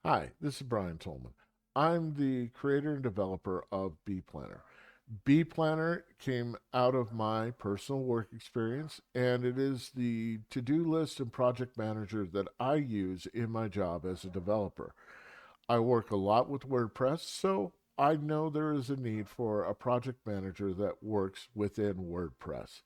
Hi, this is Brian Tolman. I'm the creator and developer of bPlanner. bPlanner came out of my personal work experience, and it is the to do list and project manager that I use in my job as a developer. I work a lot with WordPress, so I know there is a need for a project manager that works within WordPress.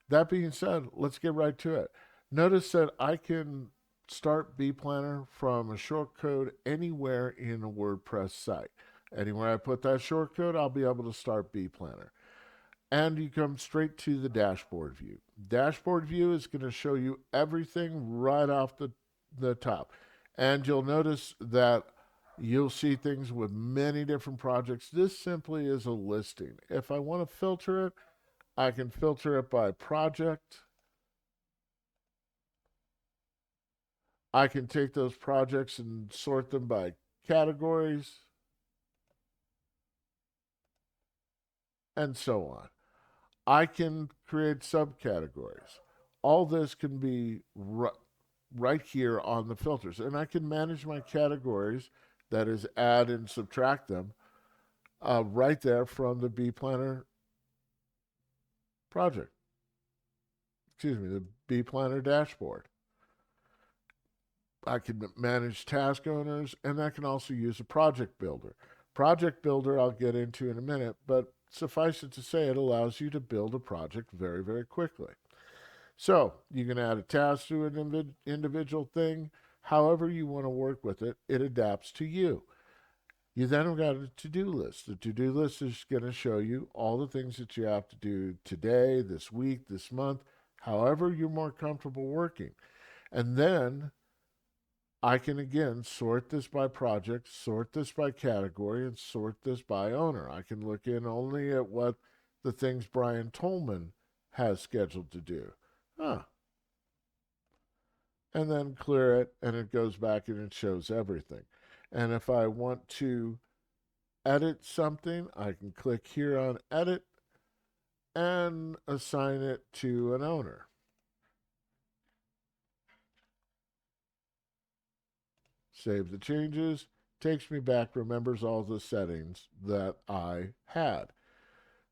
That being said, let's get right to it. Notice that I can start bPlanner from a shortcode anywhere in a WordPress site. Anywhere I put that shortcode, I'll be able to start bPlanner. And you come straight to the dashboard view. Dashboard view is going to show you everything right off the top. And you'll notice that you'll see things with many different projects. This simply is a listing. If I want to filter it, I can filter it by project. I can take those projects and sort them by categories and so on. I can create subcategories. All this can be right here on the filters. And I can manage my categories, that is, add and subtract them, right there from the bPlanner project. Excuse me, the bPlanner dashboard. I can manage task owners, and I can also use a project builder. Project builder I'll get into in a minute, but suffice it to say, it allows you to build a project very, very quickly. So you can add a task to an individual thing. However you want to work with it, it adapts to you. You then have got a to-do list. The to-do list is going to show you all the things that you have to do today, this week, this month, however you're more comfortable working. And then I can again sort this by project, sort this by category, and sort this by owner. I can look in only at what the things Brian Tolman has scheduled to do. Huh. And then clear it, and it goes back and it shows everything. And if I want to edit something, I can click here on edit and assign it to an owner. Save the changes, takes me back, remembers all the settings that I had.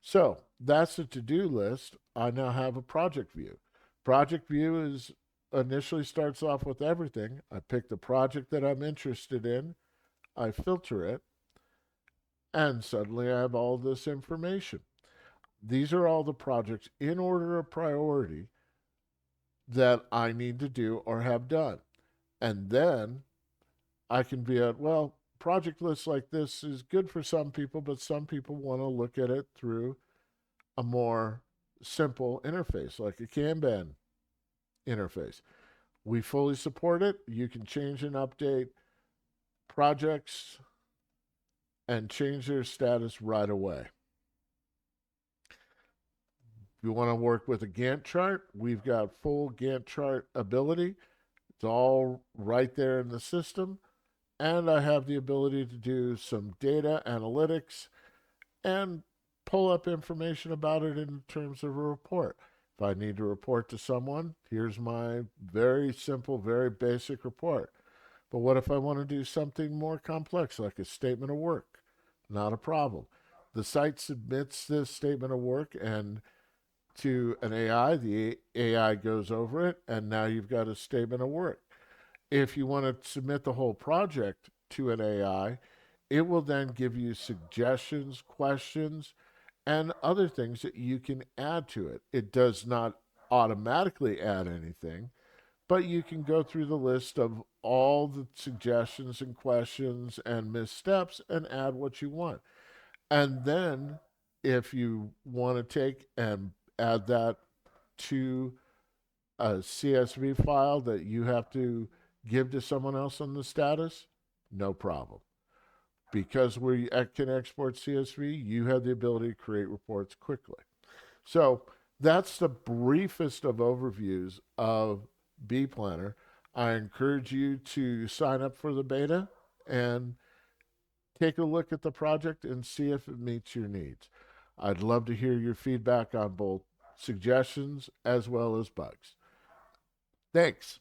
So that's the to-do list. I now have a project view. Project view is initially starts off with everything. I pick the project that I'm interested in, I filter it, and suddenly I have all this information. These are all the projects in order of priority that I need to do or have done. And then I can be at, well, project lists like this is good for some people, but some people want to look at it through a more simple interface, like a Kanban interface. We fully support it. You can change and update projects and change their status right away. If you want to work with a Gantt chart, we've got full Gantt chart ability. It's all right there in the system. And I have the ability to do some data analytics and pull up information about it in terms of a report. If I need to report to someone, here's my very simple, very basic report. But what if I want to do something more complex, like a statement of work? Not a problem. The site submits this statement of work and to an AI, the AI goes over it, and now you've got a statement of work. If you want to submit the whole project to an AI, it will then give you suggestions, questions, and other things that you can add to it. It does not automatically add anything, but you can go through the list of all the suggestions and questions and missteps and add what you want. And then if you want to take and add that to a CSV file that you have to give to someone else on the status, no problem. Because we can export CSV, you have the ability to create reports quickly. So that's the briefest of overviews of bPlanner. I encourage you to sign up for the beta and take a look at the project and see if it meets your needs. I'd love to hear your feedback on both suggestions as well as bugs. Thanks.